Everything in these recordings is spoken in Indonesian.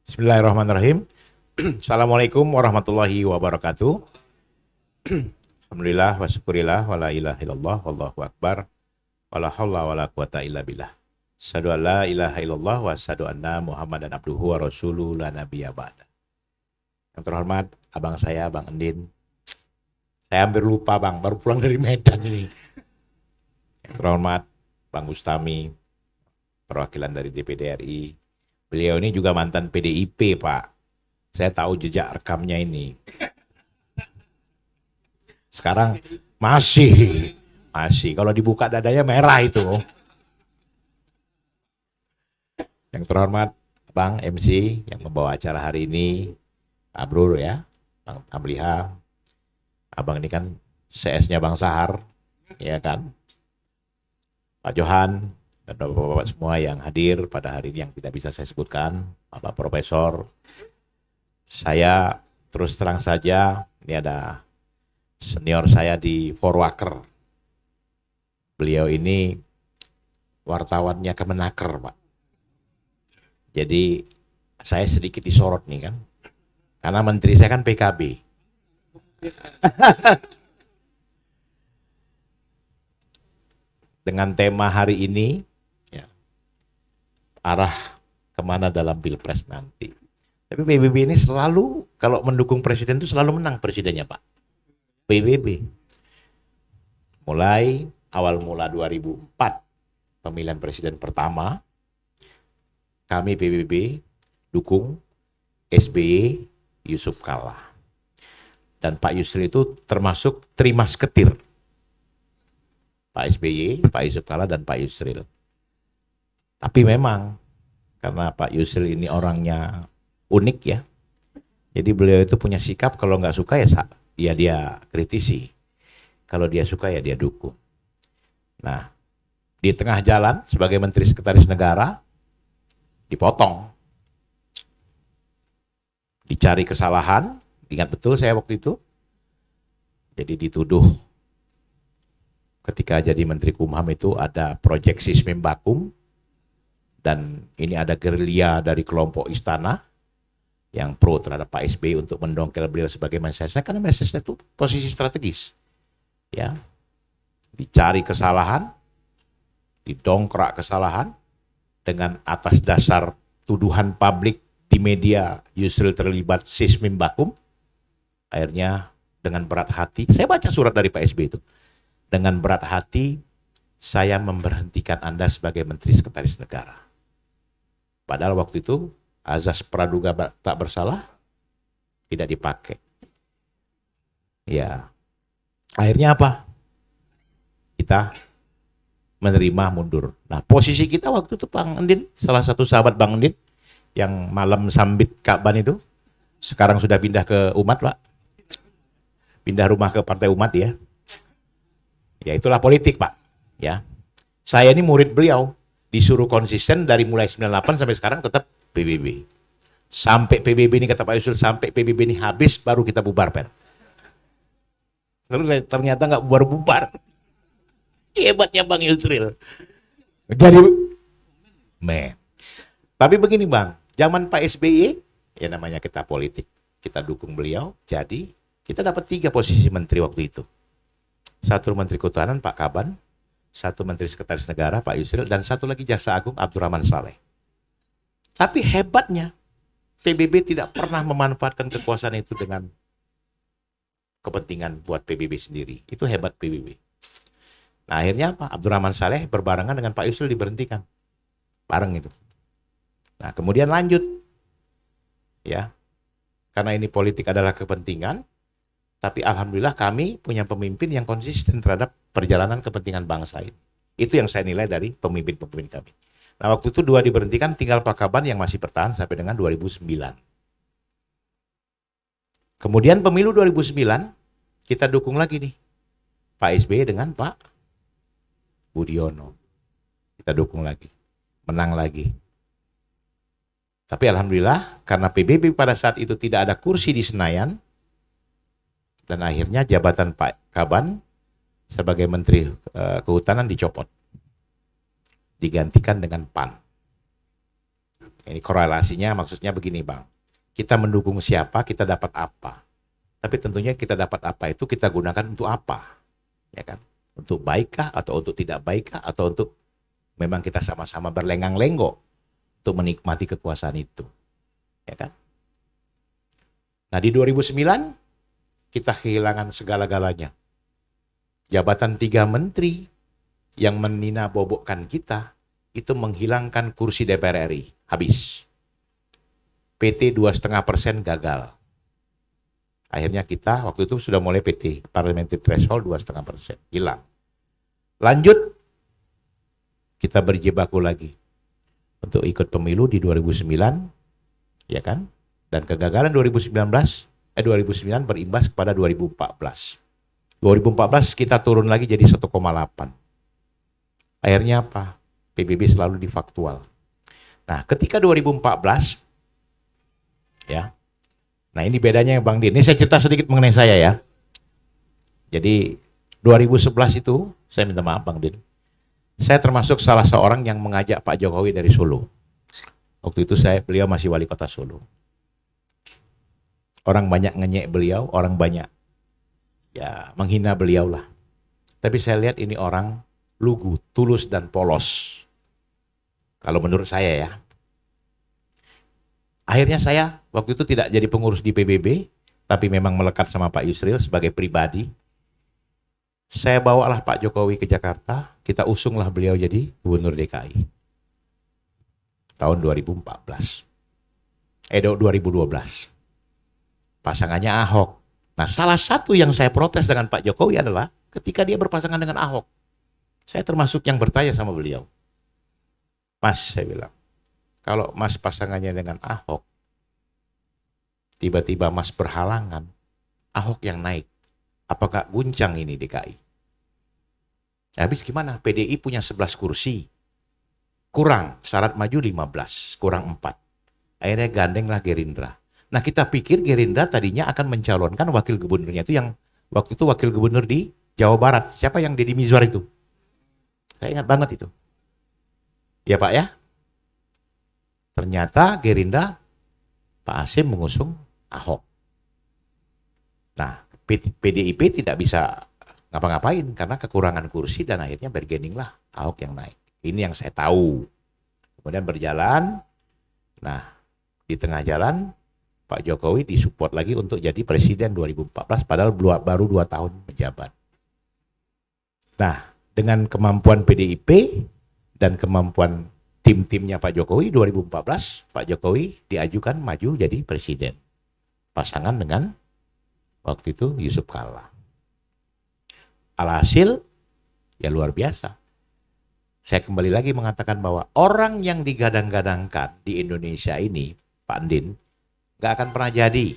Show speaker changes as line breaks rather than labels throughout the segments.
Bismillahirrahmanirrahim. Assalamualaikum warahmatullahi wabarakatuh. Alhamdulillah wa syukurillah wa la ilaha illallah wallahu akbar wa la haula wa la quwata illa billah. Asyhadu an la ilaha illallah wa asyhadu anna Muhammadan abduhu wa rasuluhu la nabiyya ba'da. Yang terhormat abang saya, Bang Endin. Saya hampir lupa, Bang, baru pulang dari Medan ini. Yang terhormat Bang Gustami, perwakilan dari DPD RI. Beliau ini juga mantan PDIP, Pak. Saya tahu jejak rekamnya ini. Sekarang masih. Kalau dibuka dadanya merah itu. Yang terhormat Bang MC yang membawa acara hari ini, Pak Brur ya, Bang Amliha. Abang ini kan CS-nya Bang Sahar, ya kan? Pak Johan, dan bapak-bapak semua yang hadir pada hari ini yang tidak bisa saya sebutkan, Bapak Profesor. Saya terus terang saja, ini ada senior saya di Forwaker. Beliau ini wartawannya Kemenaker, Pak. Jadi saya sedikit disorot nih kan, karena menteri saya kan PKB. Dengan tema hari ini, ya, arah kemana dalam Pilpres nanti. Tapi PBB ini selalu, kalau mendukung presiden itu selalu menang presidennya, Pak. PBB. Mulai awal mula 2004, pemilihan presiden pertama, kami PBB dukung SBY, Yusuf Kala. Dan Pak Yusril itu termasuk trimasketir. Pak SBY, Pak Yusuf Kala, dan Pak Yusril. Tapi memang, karena Pak Yusril ini orangnya unik ya, jadi beliau itu punya sikap kalau nggak suka ya dia kritisi. Kalau dia suka ya dia dukung. Nah, di tengah jalan sebagai Menteri Sekretaris Negara, dipotong. Dicari kesalahan, ingat betul saya waktu itu, jadi dituduh ketika jadi Menteri Kumham itu ada proyek Sismim Bakum, dan ini ada gerilya dari kelompok istana yang pro terhadap Pak SBY untuk mendongkel beliau sebagai mensesnek, karena mensesnek itu posisi strategis. Ya, dicari kesalahan, didongkrak kesalahan, dengan atas dasar tuduhan publik di media Yusril terlibat Sismim Bakum. Akhirnya dengan berat hati, saya baca surat dari Pak SBY itu, dengan berat hati saya memberhentikan Anda sebagai Menteri Sekretaris Negara. Padahal waktu itu azas praduga tak bersalah tidak dipakai. Ya, akhirnya apa? Kita menerima mundur. Nah, posisi kita waktu itu Bang Endin, salah satu sahabat Bang Endin yang malam sambit Ka'ban itu, sekarang sudah pindah ke Umat, Pak. Pindah rumah ke Partai Umat ya. Ya itulah politik, Pak. Ya, saya ini murid beliau, disuruh konsisten dari mulai 98 sampai sekarang tetap PBB. Sampai PBB ini, kata Pak Yusril, sampai PBB ini habis baru kita bubar, Per. Terus ternyata nggak bubar-bubar. Hebatnya Bang Yusril. Jadi, tapi begini Bang, zaman Pak SBY, ya namanya kita politik, kita dukung beliau, jadi kita dapat 3 posisi menteri waktu itu. 1 Menteri Kehutanan Pak Kaban, 1 Menteri Sekretaris Negara Pak Yusril, dan 1 lagi Jaksa Agung Abdurrahman Saleh. Tapi hebatnya PBB tidak pernah memanfaatkan kekuasaan itu dengan kepentingan buat PBB sendiri. Itu hebat PBB. Nah akhirnya apa? Abdurrahman Saleh berbarengan dengan Pak Yusril diberhentikan. Bareng itu. Nah kemudian lanjut. Ya. Karena ini politik adalah kepentingan, tapi alhamdulillah kami punya pemimpin yang konsisten terhadap perjalanan kepentingan bangsa ini. Itu yang saya nilai dari pemimpin-pemimpin kami. Nah waktu itu 2 diberhentikan, tinggal Pak Kaban yang masih bertahan sampai dengan 2009. Kemudian pemilu 2009, kita dukung lagi nih. Pak SBY dengan Pak Budiono. Kita dukung lagi. Menang lagi. Tapi alhamdulillah karena PBB pada saat itu tidak ada kursi di Senayan, dan akhirnya jabatan Pak Kaban sebagai Menteri Kehutanan dicopot. Digantikan dengan PAN. Ini korelasinya maksudnya begini Bang. Kita mendukung siapa, kita dapat apa. Tapi tentunya kita dapat apa itu kita gunakan untuk apa. Ya kan? Untuk baikkah atau untuk tidak baikkah atau untuk memang kita sama-sama berlenggang-lenggok untuk menikmati kekuasaan itu. Ya kan? Nah, di 2009 kita kehilangan segala-galanya. Jabatan 3 menteri yang menina-bobokkan kita itu menghilangkan kursi DPR RI. Habis. PT 2,5% gagal. Akhirnya kita waktu itu sudah mulai PT, Parliamentary Threshold 2,5%. Hilang. Lanjut, kita berjibaku lagi untuk ikut pemilu di 2009, ya kan? Dan kegagalan 2009 berimbas kepada 2014. 2014 kita turun lagi jadi 1,8. Akhirnya apa? PBB selalu difaktual. Nah, ketika 2014, ya. Nah, ini bedanya Bang Din. Ini saya cerita sedikit mengenai saya ya. Jadi 2011 itu, saya minta maaf Bang Din. Saya termasuk salah seorang yang mengajak Pak Jokowi dari Solo. Waktu itu beliau masih wali kota Solo. Orang banyak ngenyek beliau, orang banyak ya menghina beliau lah. Tapi saya lihat ini orang lugu, tulus dan polos. Kalau menurut saya ya. Akhirnya saya waktu itu tidak jadi pengurus di PBB, tapi memang melekat sama Pak Yusril sebagai pribadi. Saya bawalah Pak Jokowi ke Jakarta, kita usunglah beliau jadi gubernur DKI. Tahun 2014. 2012. Pasangannya Ahok. Nah, salah satu yang saya protes dengan Pak Jokowi adalah ketika dia berpasangan dengan Ahok. Saya termasuk yang bertanya sama beliau. Mas, saya bilang, kalau Mas pasangannya dengan Ahok, tiba-tiba Mas berhalangan, Ahok yang naik. Apakah guncang ini DKI? Habis gimana? PDI punya 11 kursi. Kurang, syarat maju 15, kurang 4. Akhirnya gandenglah Gerindra. Nah, kita pikir Gerindra tadinya akan mencalonkan wakil gubernurnya itu yang waktu itu wakil gubernur di Jawa Barat. Siapa yang Deddy Mizwar itu? Saya ingat banget itu. Ya Pak ya? Ternyata Gerindra, Pak Hasim mengusung Ahok. Nah, PDIP tidak bisa ngapa-ngapain karena kekurangan kursi dan akhirnya bergeninglah Ahok yang naik. Ini yang saya tahu. Kemudian berjalan, nah di tengah jalan Pak Jokowi disupport lagi untuk jadi presiden 2014 padahal baru 2 tahun menjabat. Nah, dengan kemampuan PDIP dan kemampuan tim-timnya Pak Jokowi 2014, Pak Jokowi diajukan maju jadi presiden. Pasangan dengan waktu itu Yusuf Kalla. Alhasil ya luar biasa. Saya kembali lagi mengatakan bahwa orang yang digadang-gadangkan di Indonesia ini, Pak Andin, gak akan pernah jadi.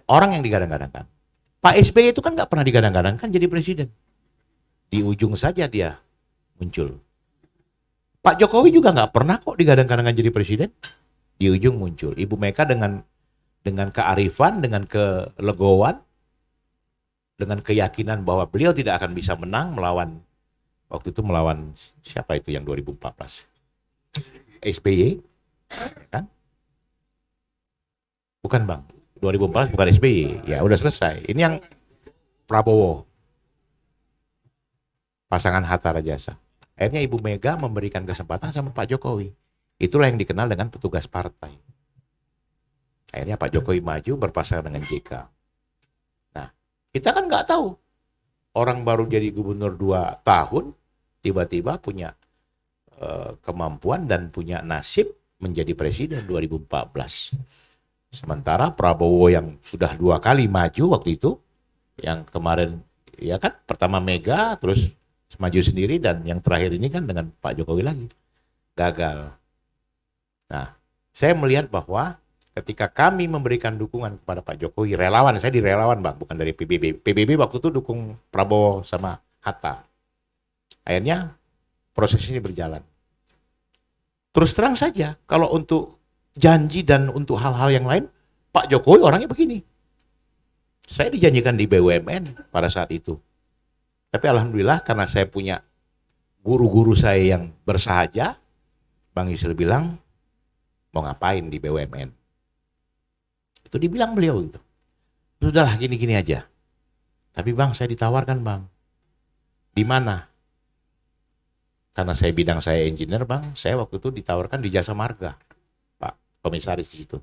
Orang yang digadang-gadangkan. Pak SBY itu kan gak pernah digadang-gadangkan jadi presiden. Di ujung saja dia muncul. Pak Jokowi juga gak pernah kok digadang-gadangkan jadi presiden. Di ujung muncul. Ibu Mega dengan kearifan, dengan kelegoan, dengan keyakinan bahwa beliau tidak akan bisa menang waktu itu melawan siapa itu yang 2014? SBY, kan? Bukan Bang, 2014 bukan SBY, ya udah selesai. Ini yang Prabowo, pasangan Hatta Rajasa. Akhirnya Ibu Mega memberikan kesempatan sama Pak Jokowi. Itulah yang dikenal dengan petugas partai. Akhirnya Pak Jokowi maju berpasangan dengan JK. Nah, kita kan nggak tahu. Orang baru jadi gubernur 2 tahun, tiba-tiba punya kemampuan dan punya nasib menjadi presiden 2014. Sementara Prabowo yang sudah 2 kali maju waktu itu, yang kemarin ya kan pertama Mega terus maju sendiri dan yang terakhir ini kan dengan Pak Jokowi lagi gagal. Nah, saya melihat bahwa ketika kami memberikan dukungan kepada Pak Jokowi, relawan, saya di relawan Bang, bukan dari PBB. PBB waktu itu dukung Prabowo sama Hatta. Akhirnya proses ini berjalan. Terus terang saja, kalau untuk janji dan untuk hal-hal yang lain, Pak Jokowi orangnya begini. Saya dijanjikan di BUMN pada saat itu. Tapi alhamdulillah karena saya punya guru-guru saya yang bersahaja, Bang Yusril bilang, mau ngapain di BUMN? Itu dibilang beliau gitu. Sudahlah gini-gini aja. Tapi Bang, saya ditawarkan Bang. Di mana? Karena saya engineer Bang, saya waktu itu ditawarkan di Jasa Marga, Pak Komisaris di situ.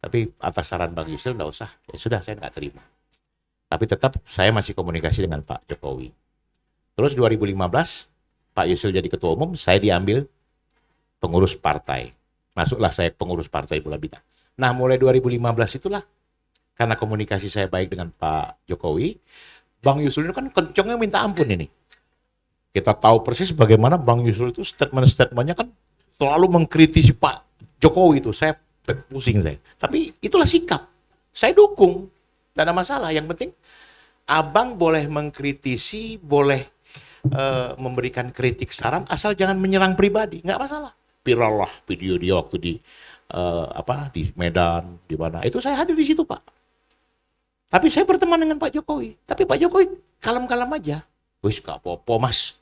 Tapi atas saran Bang Yusril nggak usah, ya sudah saya nggak terima. Tapi tetap saya masih komunikasi dengan Pak Jokowi. Terus 2015, Pak Yusril jadi ketua umum, saya diambil pengurus partai. Masuklah saya pengurus partai Bola Bintang. Nah mulai 2015 itulah, karena komunikasi saya baik dengan Pak Jokowi, Bang Yusril itu kan kencengnya minta ampun ini. Kita tahu persis bagaimana Bang Yusril itu statement-statementnya kan selalu mengkritisi Pak Jokowi itu. Saya pusing saya. Tapi itulah sikap. Saya dukung. Tidak ada masalah. Yang penting Abang boleh mengkritisi, boleh memberikan kritik saran, asal jangan menyerang pribadi. Nggak masalah. Viral lah video dia waktu di di Medan, di mana. Itu saya hadir di situ Pak. Tapi saya berteman dengan Pak Jokowi. Tapi Pak Jokowi kalem-kalem aja. Wis gak apa-apa Mas.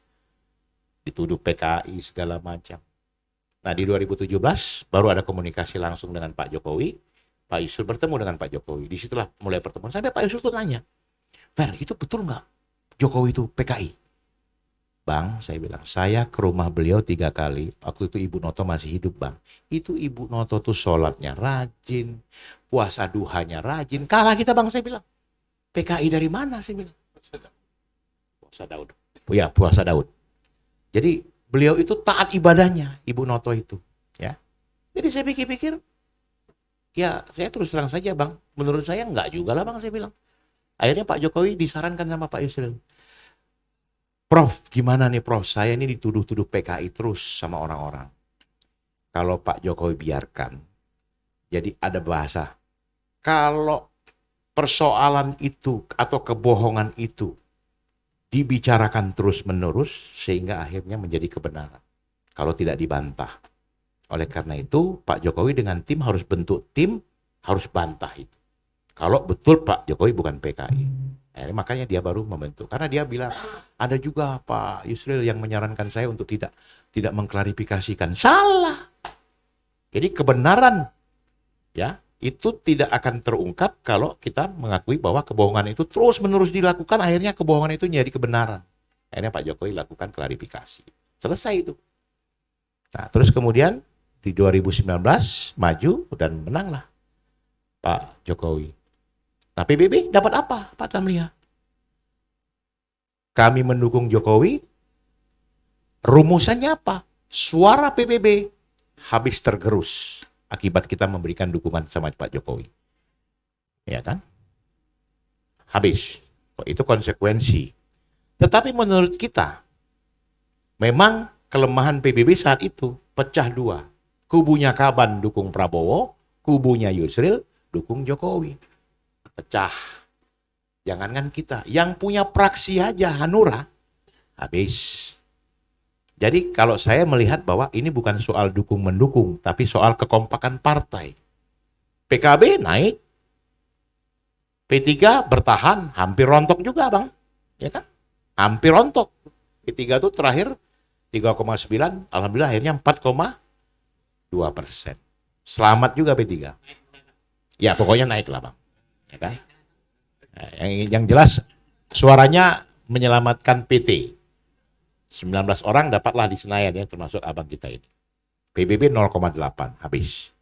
Dituduh PKI segala macam. Nah di 2017 baru ada komunikasi langsung dengan Pak Jokowi. Pak Yusril bertemu dengan Pak Jokowi. Disitulah mulai pertemuan. Sampai Pak Yusril tuh nanya, Fer, itu betul nggak Jokowi itu PKI? Bang, saya bilang, saya ke rumah beliau 3 kali. Waktu itu Ibu Noto masih hidup Bang. Itu Ibu Noto tuh sholatnya rajin, puasa duhanya rajin. Kalah kita Bang, saya bilang. PKI dari mana saya bilang? Puasa Daud. Oh ya, puasa Daud. Jadi beliau itu taat ibadahnya, Ibu Noto itu, ya. Jadi saya pikir-pikir, ya saya terus terang saja Bang, menurut saya enggak juga lah Bang, saya bilang. Akhirnya Pak Jokowi disarankan sama Pak Yusril. Prof, gimana nih Prof, saya ini dituduh-tuduh PKI terus sama orang-orang. Kalau Pak Jokowi biarkan, jadi ada bahasa, kalau persoalan itu atau kebohongan itu dibicarakan terus-menerus sehingga akhirnya menjadi kebenaran. Kalau tidak dibantah. Oleh karena itu, Pak Jokowi dengan tim harus bentuk tim, harus bantah itu. Kalau betul Pak Jokowi bukan PKI. Makanya dia baru membentuk. Karena dia bilang, ada juga Pak Yusril yang menyarankan saya untuk tidak mengklarifikasikan. Salah. Jadi kebenaran ya itu tidak akan terungkap kalau kita mengakui bahwa kebohongan itu terus-menerus dilakukan, akhirnya kebohongan itu menjadi kebenaran. Akhirnya Pak Jokowi lakukan klarifikasi. Selesai itu. Nah, terus kemudian di 2019 maju dan menanglah Pak Jokowi. Nah, PBB dapat apa, Pak Tamliha? Kami mendukung Jokowi. Rumusannya apa? Suara PBB habis tergerus akibat kita memberikan dukungan sama Pak Jokowi. Ya kan? Habis. Itu konsekuensi. Tetapi menurut kita, memang kelemahan PBB saat itu pecah 2. Kubunya Kaban dukung Prabowo, kubunya Yusril dukung Jokowi. Pecah. Jangankan kita, yang punya praksi aja Hanura, habis. Jadi kalau saya melihat bahwa ini bukan soal dukung-mendukung, tapi soal kekompakan partai. PKB naik, P3 bertahan, hampir rontok juga Bang. Ya kan? Hampir rontok. P3 itu terakhir 3,9, alhamdulillah akhirnya 4,2%. Selamat juga P3. Ya pokoknya naik lah Bang. Ya kan? Nah, yang jelas suaranya menyelamatkan PT. 19 orang dapatlah di Senayan ya, termasuk abang kita ini. PBB 0,8 habis.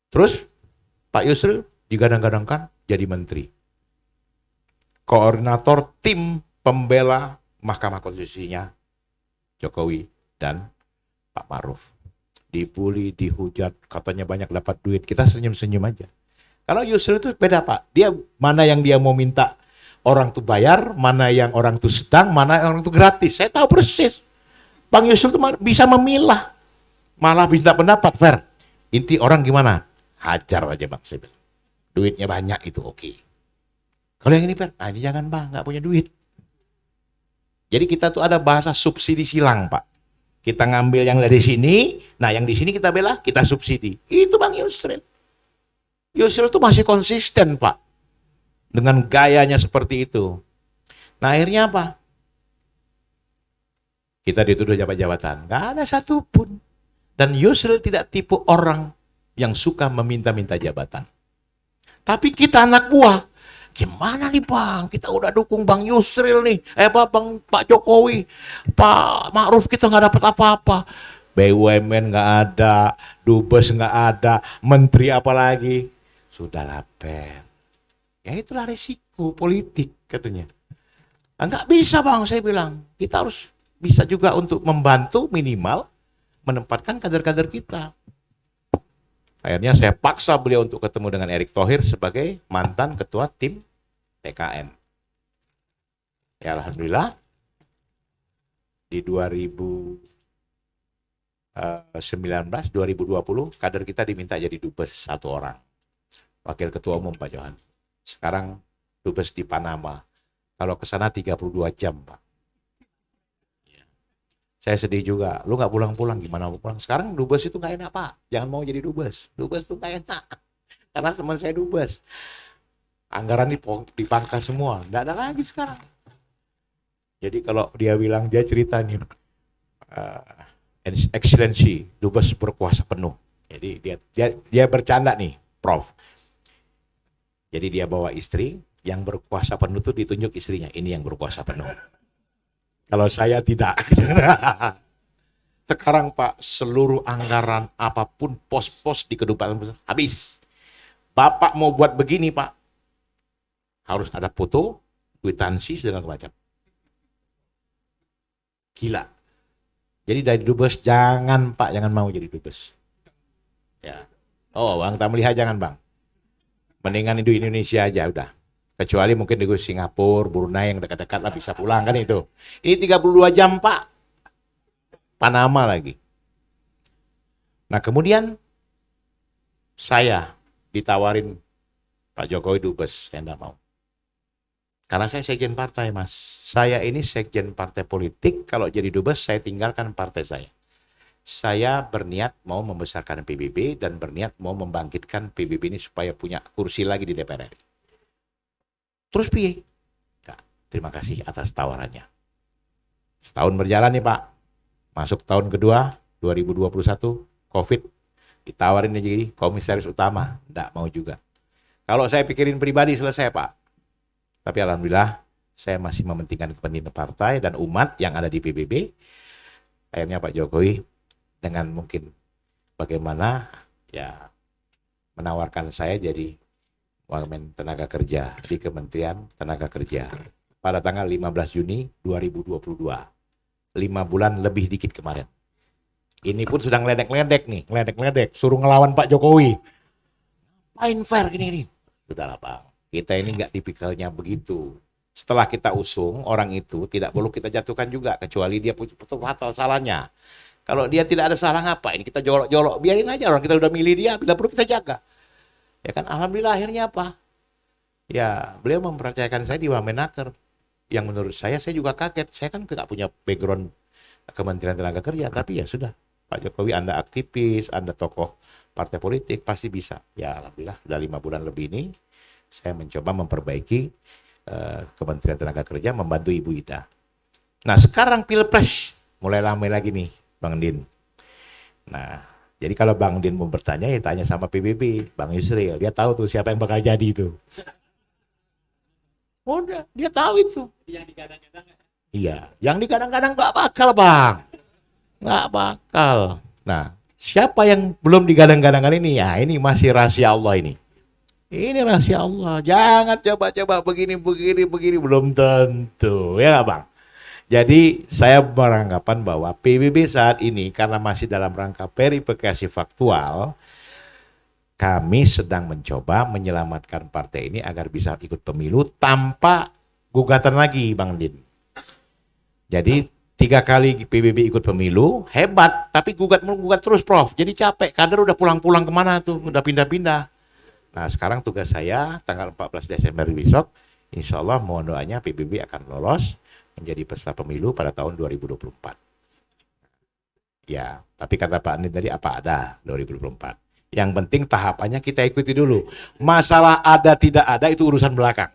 Terus Pak Yusril digadang-gadangkan jadi menteri. Koordinator tim pembela Mahkamah Konstitusinya Jokowi dan Pak Maruf. Dibully, dihujat, katanya banyak dapat duit. Kita senyum-senyum aja. Kalau Yusril itu beda Pak. Dia mana yang dia mau minta orang tuh bayar, mana yang orang tuh sedang, mana yang orang tuh gratis. Saya tahu persis. Bang Yusril tuh bisa memilah. Malah minta pendapat, Fer. Inti orang gimana? Hajar aja Bang, saya bilang. Duitnya banyak itu oke. Kalau yang ini Fer, nah ini jangan Bang, nggak punya duit. Jadi kita tuh ada bahasa subsidi silang Pak. Kita ngambil yang dari sini, nah yang di sini kita bela, kita subsidi. Itu Bang Yusril. Yusril tuh masih konsisten Pak. Dengan gayanya seperti itu. Nah akhirnya apa? Kita dituduh jabatan. Nggak ada satupun. Dan Yusril tidak tipe orang yang suka meminta-minta jabatan. Tapi kita anak buah. Gimana nih Bang? Kita udah dukung Bang Yusril nih. Pak Jokowi. Pak Ma'ruf kita nggak dapat apa-apa. BUMN nggak ada. Dubes nggak ada. Menteri apalagi. Sudahlah Per. Ya itulah risiko politik katanya. Nggak bisa Bang, saya bilang. Kita harus bisa juga untuk membantu minimal menempatkan kader-kader kita. Akhirnya saya paksa beliau untuk ketemu dengan Erick Thohir sebagai mantan ketua tim TKN. Ya alhamdulillah di 2019, 2020 kader kita diminta jadi dubes 1 orang. Wakil ketua umum Pak Johan. Sekarang dubes di Panama. Kalau ke sana 32 jam, Pak. Saya sedih juga, lu nggak pulang-pulang, gimana mau pulang? Sekarang dubes itu nggak enak Pak, jangan mau jadi dubes. Dubes itu nggak enak, karena teman saya dubes. Anggaran dipangkas semua, nggak ada lagi sekarang. Jadi kalau dia bilang, dia cerita nih, Excellency, dubes berkuasa penuh. Jadi dia bercanda nih, Prof. Jadi dia bawa istri, yang berkuasa penuh tuh ditunjuk istrinya, ini yang berkuasa penuh. Kalau saya tidak. Sekarang Pak, seluruh anggaran apapun pos-pos di Kabupaten habis. Bapak mau buat begini Pak, harus ada foto, kwitansi, segala macam. Gila. Jadi dari dubes jangan Pak, jangan mau jadi dubes. Ya. Oh, Bang Tamliha jangan Bang. Mendingan di Indonesia aja udah. Kecuali mungkin di Singapura, Brunei yang dekat-dekat lah bisa pulang kan itu. Ini 32 jam Pak. Panama lagi. Nah kemudian saya ditawarin Pak Jokowi dubes, saya enggak mau. Karena saya sekjen partai Mas. Saya ini sekjen partai politik, kalau jadi dubes saya tinggalkan partai saya. Saya berniat mau membesarkan PBB dan berniat mau membangkitkan PBB ini supaya punya kursi lagi di DPR RI. Terus piye? Ya, terima kasih atas tawarannya. Setahun berjalan nih Pak. Masuk tahun kedua, 2021, COVID. Ditawarin jadi komisaris utama. Nggak mau juga. Kalau saya pikirin pribadi selesai Pak. Tapi alhamdulillah, saya masih mementingkan kepentingan partai dan umat yang ada di PBB. Akhirnya Pak Jokowi dengan mungkin bagaimana ya menawarkan saya jadi Wamen Tenaga Kerja di Kementerian Tenaga Kerja pada tanggal 15 Juni 2022. 5 bulan lebih dikit kemarin. Ini pun sudah ngeledek-ledek nih, ngeledek-ledek, suruh ngelawan Pak Jokowi. Main fair gini. Sudahlah Bang, kita ini nggak tipikalnya begitu. Setelah kita usung, orang itu tidak perlu kita jatuhkan juga, kecuali dia punya fatal salahnya. Kalau dia tidak ada salah ngapain kita jolok-jolok, biarin aja, orang kita udah milih dia, tidak perlu kita jaga. Ya kan, alhamdulillah akhirnya apa? Ya, beliau mempercayakan saya di Wamenaker. Yang menurut saya juga kaget. Saya kan nggak punya background Kementerian Tenaga Kerja, tapi ya sudah. Pak Jokowi, Anda aktivis, Anda tokoh partai politik, pasti bisa. Ya, alhamdulillah, sudah 5 bulan lebih ini, saya mencoba memperbaiki Kementerian Tenaga Kerja, membantu Ibu Ida. Nah, sekarang Pilpres, mulai ramai lagi nih, Bang Din. Nah, jadi kalau Bang Din mau bertanya, ya tanya sama PBB, Bang Yusril. Dia tahu tuh siapa yang bakal jadi itu. Udah, dia tahu itu. Yang digadang-gadang. Iya, yang digadang-gadang nggak bakal Bang. Nggak bakal. Nah, siapa yang belum digadang-gadangkan ini? Ya, ini masih rahasia Allah ini. Ini rahasia Allah. Jangan coba-coba begini, belum tentu. Ya nggak Bang? Jadi saya beranggapan bahwa PBB saat ini karena masih dalam rangka verifikasi faktual, kami sedang mencoba menyelamatkan partai ini agar bisa ikut pemilu tanpa gugatan lagi, Bang Din. Jadi 3 kali PBB ikut pemilu, hebat, tapi gugat terus Prof. Jadi capek, kader udah pulang-pulang kemana tuh, udah pindah-pindah. Nah sekarang tugas saya tanggal 14 Desember besok, insya Allah mohon doanya PBB akan lolos menjadi peserta pemilu pada tahun 2024. Ya, tapi kata Pak Andin tadi apa ada 2024. Yang penting tahapannya kita ikuti dulu. Masalah ada tidak ada itu urusan belakang.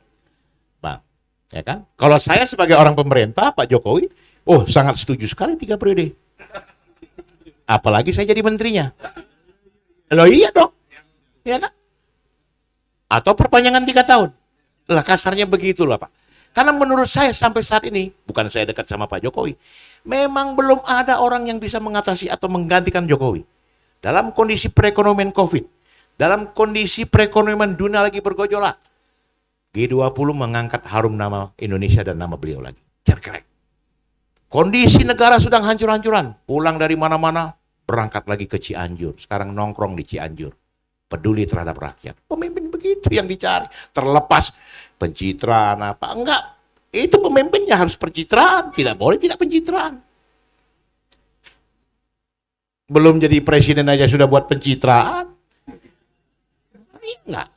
Bang, ya kan? Kalau saya sebagai orang pemerintah, Pak Jokowi, Oh, sangat setuju sekali 3 periode. Apalagi saya jadi menterinya. Loh iya dong. Ya kan? Atau perpanjangan 3 tahun. Lah kasarnya begitulah Pak. Karena menurut saya sampai saat ini, bukan saya dekat sama Pak Jokowi, memang belum ada orang yang bisa mengatasi atau menggantikan Jokowi. Dalam kondisi perekonomian COVID, dalam kondisi perekonomian dunia lagi bergejolak, G20 mengangkat harum nama Indonesia dan nama beliau lagi. Cerkrek. Kondisi negara sedang hancur-hancuran. Pulang dari mana-mana, berangkat lagi ke Cianjur. Sekarang nongkrong di Cianjur. Peduli terhadap rakyat. Pemimpin begitu yang dicari. Terlepas pencitraan apa. Enggak. Itu pemimpinnya harus pencitraan. Tidak boleh tidak pencitraan. Belum jadi presiden aja sudah buat pencitraan. Enggak.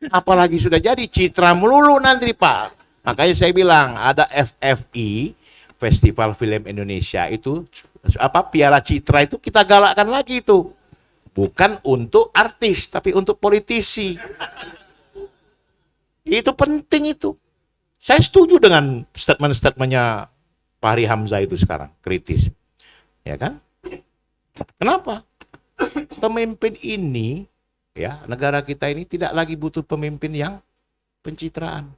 Apalagi sudah jadi citra melulu nanti Pak. Makanya saya bilang ada FFI, Festival Film Indonesia itu apa Piala Citra itu kita galakkan lagi itu. Bukan untuk artis tapi untuk politisi. Itu penting itu. Saya setuju dengan statement-statementnya Fahri Hamzah itu sekarang kritis. Ya kan? Kenapa? Pemimpin ini ya, negara kita ini tidak lagi butuh pemimpin yang pencitraan.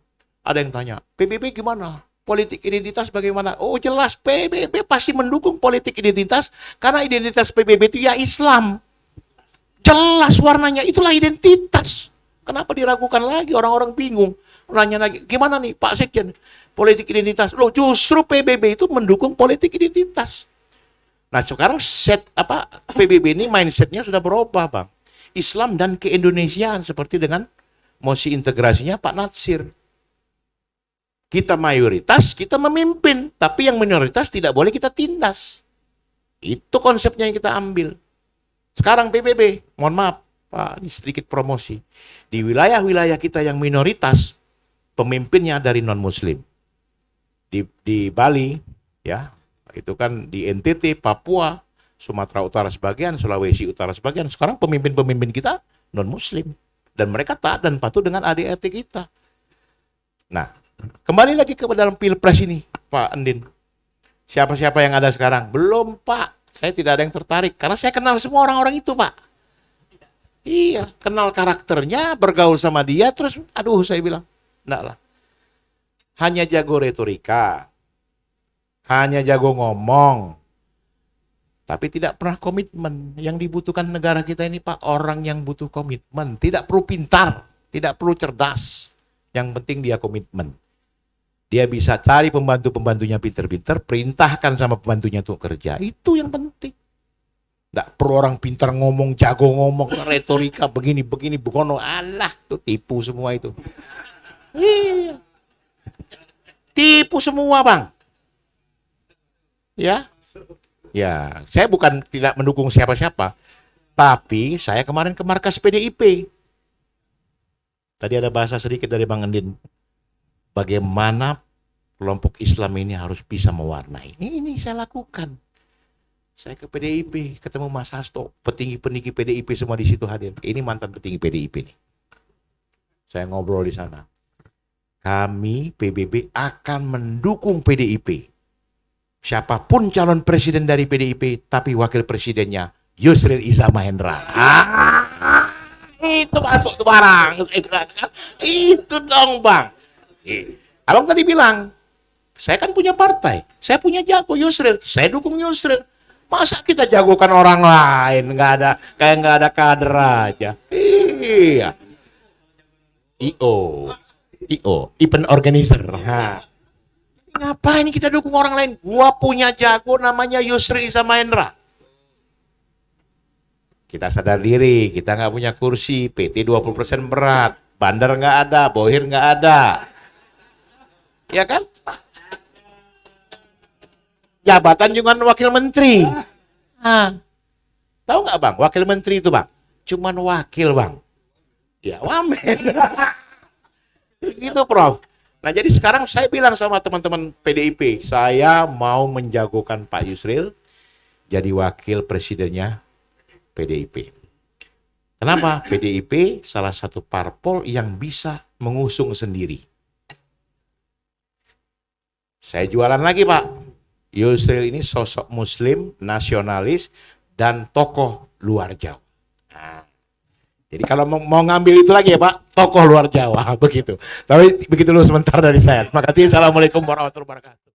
Ada yang tanya, PBB gimana? Politik identitas bagaimana? Oh jelas PBB pasti mendukung politik identitas karena identitas PBB itu ya Islam. Jelas warnanya, itulah identitas. Kenapa diragukan lagi? Orang-orang bingung. Nanya lagi, gimana nih Pak Sekjen? Politik identitas. Loh justru PBB itu mendukung politik identitas. Nah sekarang PBB ini mindsetnya sudah berubah Bang. Islam dan keindonesiaan seperti dengan mosi integrasinya Pak Natsir. Kita mayoritas, kita memimpin. Tapi yang minoritas tidak boleh kita tindas. Itu konsepnya yang kita ambil. Sekarang PBB, mohon maaf Pak, ini sedikit promosi. Di wilayah-wilayah kita yang minoritas, pemimpinnya dari non-muslim. Di Bali, ya, itu kan di NTT, Papua, Sumatera Utara sebagian, Sulawesi Utara sebagian. Sekarang pemimpin-pemimpin kita non-muslim. Dan mereka taat dan patuh dengan ADRT kita. Nah, kembali lagi ke dalam pilpres ini, Pak Andin. Siapa-siapa yang ada sekarang? Belum, Pak. Saya tidak ada yang tertarik. Karena saya kenal semua orang-orang itu, Pak. Iya, kenal karakternya, bergaul sama dia, terus, aduh, saya bilang, enggak lah. Hanya jago retorika. Hanya jago ngomong. Tapi tidak pernah komitmen. Yang dibutuhkan negara kita ini, Pak, orang yang butuh komitmen. Tidak perlu pintar, tidak perlu cerdas. Yang penting dia komitmen. Dia bisa cari pembantu-pembantunya pintar-pintar, perintahkan sama pembantunya untuk kerja. Itu yang penting. Tidak perlu orang pintar ngomong, jago ngomong, retorika, begini, begono. Alah, itu tipu semua itu. Iya. Tipu semua, Bang. Ya. Ya, saya bukan tidak mendukung siapa-siapa. Tapi saya kemarin ke markas PDIP. Tadi ada bahasa sedikit dari Bang Andin. Bagaimana kelompok Islam ini harus bisa mewarnai. Ini saya lakukan. Saya ke PDIP, ketemu Mas Hasto, petinggi-petinggi PDIP semua di situ hadir. Ini mantan petinggi PDIP nih. Saya ngobrol di sana. Kami PBB akan mendukung PDIP. Siapapun calon presiden dari PDIP, tapi wakil presidennya Yusril Iza Mahendra. Itu masuk tuh barang. Itu dong Bang. Abang tadi bilang, saya kan punya partai, saya punya jago Yusril, saya dukung Yusril. Masa kita jagokan orang lain, kayak nggak ada kader aja. Iya. Event organizer. Nah. Ngapain kita dukung orang lain? Gua punya jago namanya Yusril Iza Mahendra. Kita sadar diri, kita nggak punya kursi, PT 20% berat, bandar nggak ada, bohir nggak ada. Ya kan? Jabatan juga wakil menteri. Tahu nggak Bang, wakil menteri itu Bang? Cuman wakil Bang. Ya wamen. Gitu Prof. Nah jadi sekarang saya bilang sama teman-teman PDIP, saya mau menjagokan Pak Yusril jadi wakil presidennya PDIP. Kenapa? PDIP salah satu parpol yang bisa mengusung sendiri. Saya jualan lagi Pak. Yusril ini sosok muslim, nasionalis, dan tokoh luar Jawa. Nah, jadi kalau mau ngambil itu lagi ya Pak, tokoh luar Jawa, begitu. Tapi begitu dulu sebentar dari saya. Terima kasih. Assalamualaikum warahmatullahi wabarakatuh.